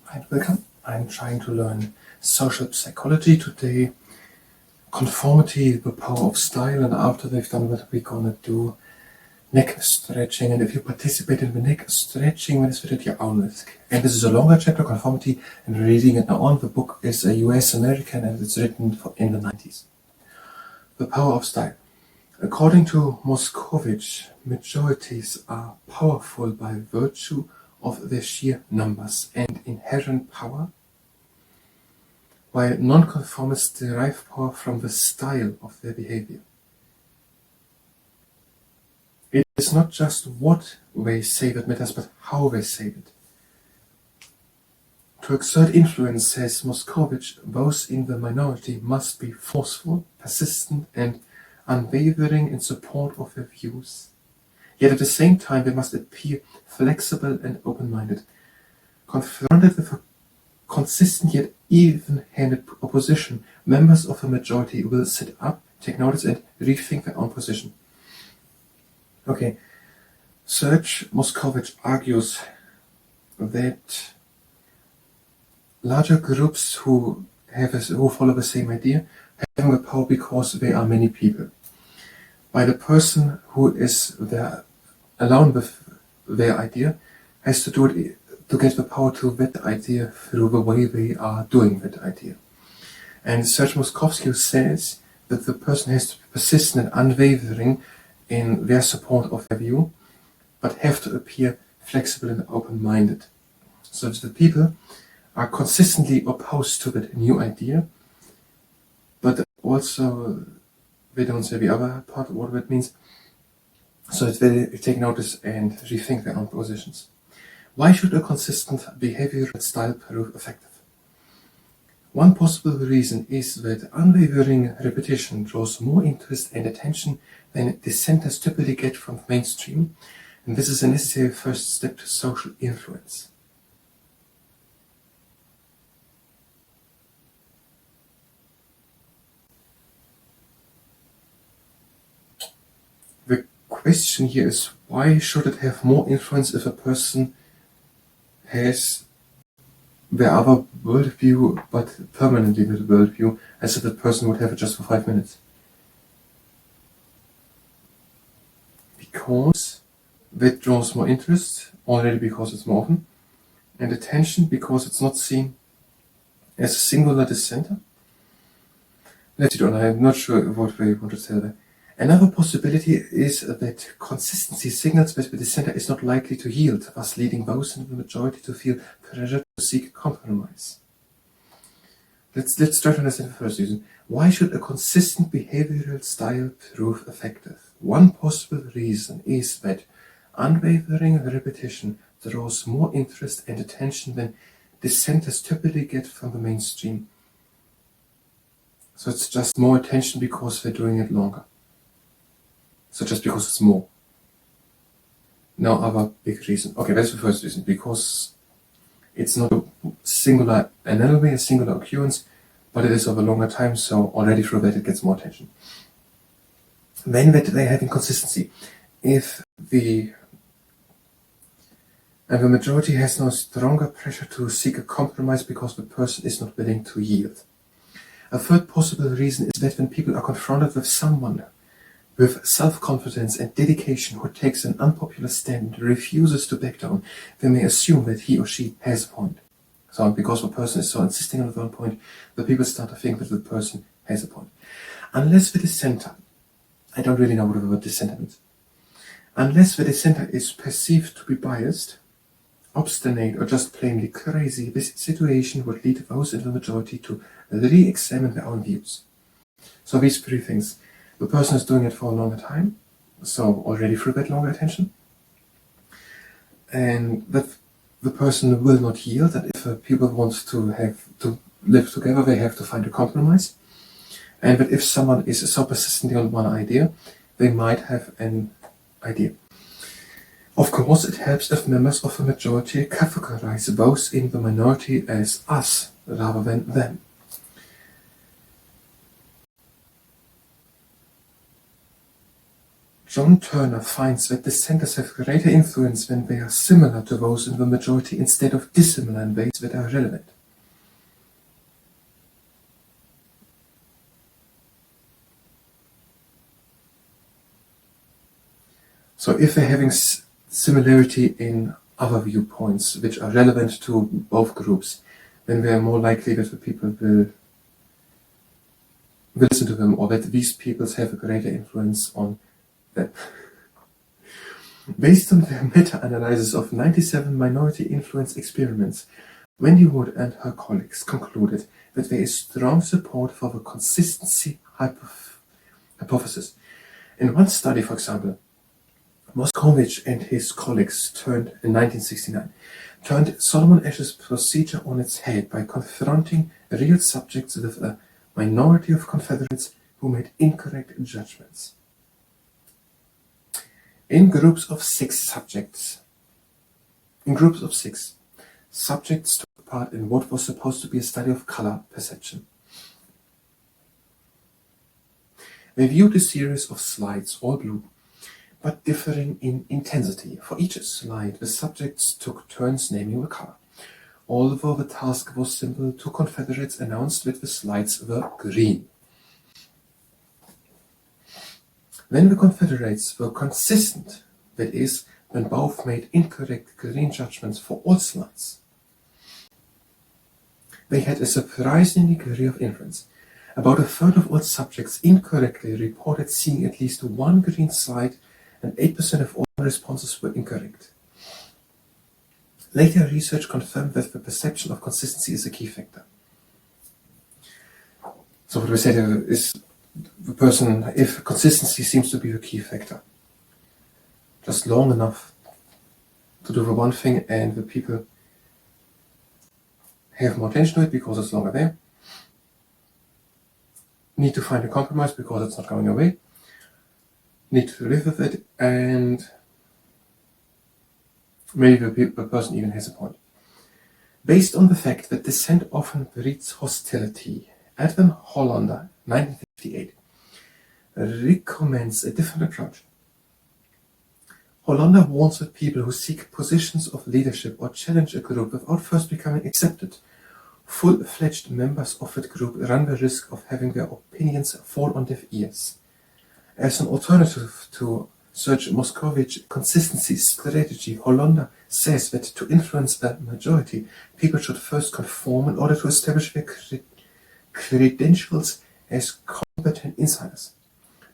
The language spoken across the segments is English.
Hi, welcome. I'm trying to learn social psychology today, conformity, the power of style, and after we've done that, we're gonna do neck stretching. And if you participate in the neck stretching, then it's at your own risk. And this is a longer chapter, conformity, and reading it now on. The book is a US American and it's written in the 90s. The power of style. According to Moscovich, majorities are powerful by virtue of their sheer numbers and inherent power, while nonconformists derive power from the style of their behavior. It is not just what they say that matters, but how they say it. To exert influence, says Moscovich, those in the minority must be forceful, persistent, and unwavering in support of their views. Yet at the same time, they must appear flexible and open-minded. Confronted with a consistent yet even-handed opposition, members of the majority will sit up, take notice, and rethink their own position. Okay, Serge Moscovich argues that larger groups who follow the same idea have the power because there are many people. While the person who is there alone with their idea has to do it to get the power to that idea through the way they are doing that idea. And Serge Moscovich says that the person has to be persistent and unwavering in their support of their view, but have to appear flexible and open-minded. So that the people are consistently opposed to that new idea, but also they don't say the other part of what that means. So that they take notice and rethink their own positions. Why should a consistent behavioral style prove effective? One possible reason is that unwavering repetition draws more interest and attention than dissenters typically get from the mainstream, and this is a necessary first step to social influence. The question here is, why should it have more influence if a person has their other worldview, but permanently with worldview, as if the person would have it just for 5 minutes? Because that draws more interest, already because it's more often, and attention because it's not seen as a singular dissenter. Let's read on, I'm not sure what they want to say there. Another possibility is that consistency signals that the dissenter is not likely to yield, thus leading those in the majority to feel pressure to seek compromise. Let's try to understand the first reason. Why should a consistent behavioral style prove effective? One possible reason is that unwavering repetition draws more interest and attention than dissenters typically get from the mainstream. So it's just more attention because they're doing it longer. So just because it's more. No other big reason. Okay, that's the first reason. Because it's not a singular anomaly, a singular occurrence, but it is over a longer time, so already through that it gets more attention. Then that they have inconsistency. If the majority has no stronger pressure to seek a compromise because the person is not willing to yield. A third possible reason is that when people are confronted with someone with self-confidence and dedication who takes an unpopular stand and refuses to back down, they may assume that he or she has a point. So because the person is so insisting on one point, the people start to think that the person has a point. Unless the dissenter, I don't really know what the word dissenter means, unless the dissenter is perceived to be biased, obstinate, or just plainly crazy, this situation would lead those in the majority to re-examine their own views. So these three things. The person is doing it for a longer time, so already through that longer attention, and that the person will not yield, that if people want to live together, they have to find a compromise, and that if someone is so persistently on one idea, they might have an idea. Of course, it helps if members of the majority categorize those in the minority as us rather than them. John Turner finds that dissenters have greater influence when they are similar to those in the majority instead of dissimilar in ways that are relevant. So if they're having similarity in other viewpoints which are relevant to both groups, then they are more likely that the people will listen to them, or that these peoples have a greater influence on them. Based on their meta-analysis of 97 minority influence experiments, Wendy Wood and her colleagues concluded that there is strong support for the consistency hypothesis. In one study, for example, Moscovich and his colleagues in 1969, turned Solomon Asch's procedure on its head by confronting real subjects with a minority of Confederates who made incorrect judgments. In groups of six, subjects took part in what was supposed to be a study of color perception. They viewed a series of slides, all blue, but differing in intensity. For each slide, the subjects took turns naming the color. Although the task was simple, two Confederates announced that the slides were green. When the Confederates were consistent, that is, when both made incorrect green judgments for all slides, they had a surprising degree of influence. About a third of all subjects incorrectly reported seeing at least one green slide, and 8% of all responses were incorrect. Later research confirmed that the perception of consistency is a key factor. So what we said is if consistency seems to be the key factor, just long enough to do the one thing and the people have more attention to it because it's longer there, need to find a compromise because it's not going away, need to live with it, and maybe the person even has a point. Based on the fact that dissent often breeds hostility, Edwin Hollander, 1958, recommends a different approach. Hollander warns that people who seek positions of leadership or challenge a group without first becoming accepted, full-fledged members of that group run the risk of having their opinions fall on deaf ears. As an alternative to Serge Moscovich's consistency strategy, Hollander says that to influence a majority, people should first conform in order to establish their credentials as competent insiders.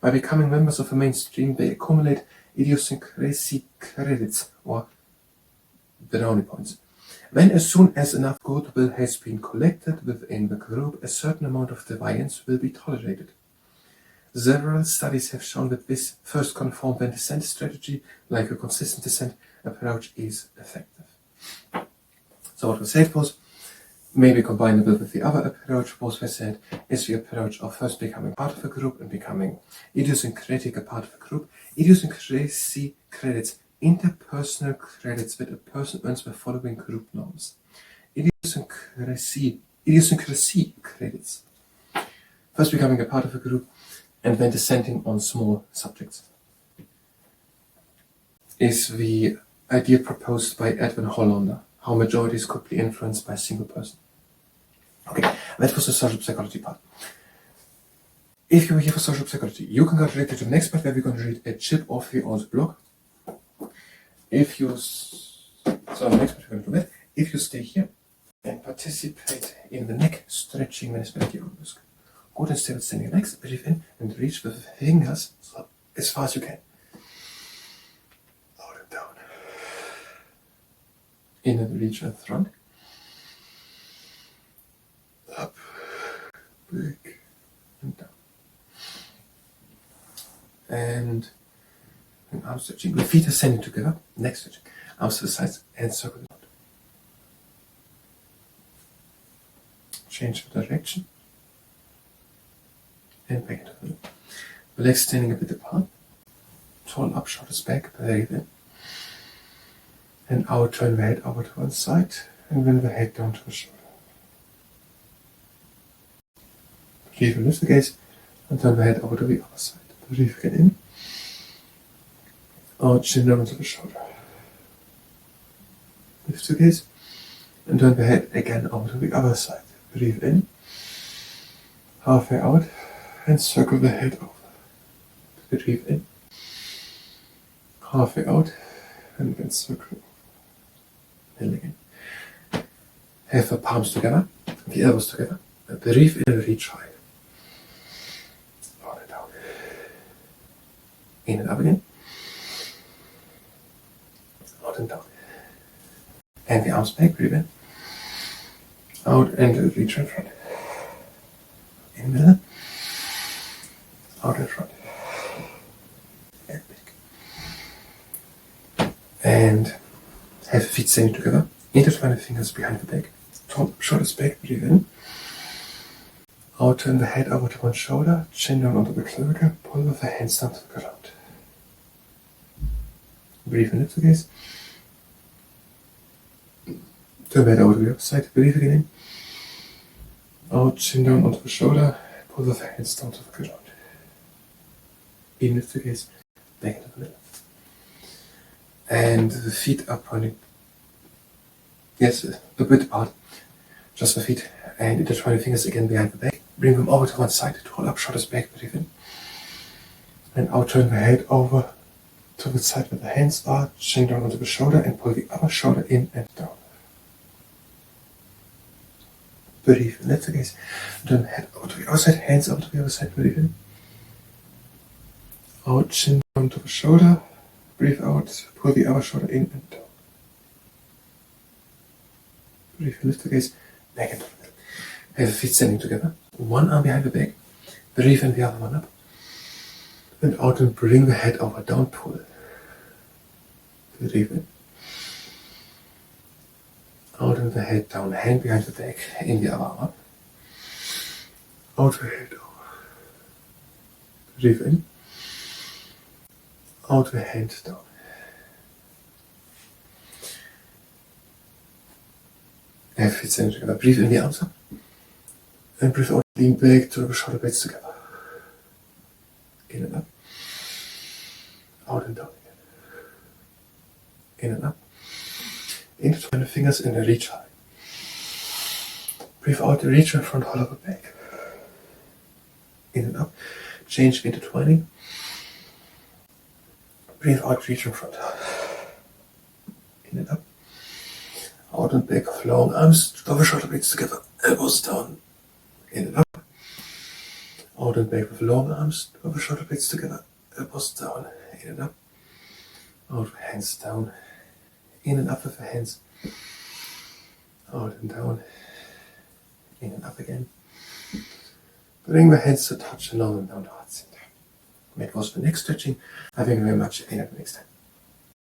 By becoming members of the mainstream, they accumulate idiosyncrasy credits, or brownie points. Then, as soon as enough goodwill has been collected within the group, a certain amount of deviance will be tolerated. Several studies have shown that this first conform then dissent strategy, like a consistent dissent approach, is effective. So what we said was, maybe combinable with the other approach, was we said, is the approach of first becoming part of a group and becoming idiosyncratic a part of a group. Idiosyncrasy credits interpersonal credits that a person earns by following group norms. Idiosyncrasy credits first becoming a part of a group and then dissenting on small subjects is the idea proposed by Edwin Hollander, how majorities could be influenced by a single person. Okay, that was the social psychology part. If you were here for social psychology, you can go directly to the next part where we're going to read a chip off the old blog. If you stay here and participate in the neck stretching municipality risk, go to stable standing legs, breathe in and reach with the fingers as far as you can. Lower them down. In and reach and front. Up, back, and down. And arm stretching. The feet are standing together, neck stretching. Arms to the sides and circle out. Change the direction. And back into the middle. The legs standing a bit apart. Tall up, shoulders back, breathe in. And out, turn the head over to one side and bring the head down to the shoulder. Breathe and lift the gaze and turn the head over to the other side. Breathe again in. Out, chin down onto the shoulder. Lift the gaze and turn the head again over to the other side. Breathe in, halfway out, and circle the head over. Breathe in, halfway out, and then circle over. And again. Have the palms together, the elbows together. Breathe in and reach high. Out and down. In and up again. Out and down. And the arms back, breathe in. Out and reach in front. In the middle. Out in front. And back. And have feet standing together. Intertwine the fingers behind the back. Top, shoulders back, breathe in. Out, turn the head over to one shoulder, chin down onto the clavicle, pull with the hands down to the ground. Breathe in, lift the gaze. Turn the head over to the other side, breathe again in. Out, chin down onto the shoulder, pull with the hands down to the ground. In, lift the gaze, back into the middle. And the feet are pointing, yes, a bit apart, just the feet, and intertwine the fingers again behind the back. Bring them over to one side, roll up, shoulders back, breathe in. And out, turn the head over to the side where the hands are, chin down onto the shoulder, and pull the other shoulder in and down. Breathe in, lift the gaze. Turn the head over to the other side, hands over to the other side, breathe in. Out, chin down to the shoulder, breathe out, pull the other shoulder in and down. Breathe in, lift the gaze, back into the middle. Have the feet standing together, one arm behind the back, breathe in the other one up. And out and bring the head over, down, pull. Breathe in. Out and the head down, hand behind the back, in the other arm up. Out the head over. Breathe in. Out the hand down. Have feet standing together, breathe in the arms up. And breathe out, lean back to the shoulder blades together. In and up. Out and down again. In and up. Intertwine the fingers in the reach high. Breathe out, reach in front, hollow the back. In and up. Change intertwining. Breathe out, reach in front. In and up. Out and back of long arms, double shoulder blades together, elbows down. In and up. Out and back with long arms, double shoulder blades together, elbows down. In and up. Out, hands down. In and up with the hands. Out and down. In and up again. Bring the hands to touch and long and down to heart center. That was the neck stretching. I thank you very much. And at the next time.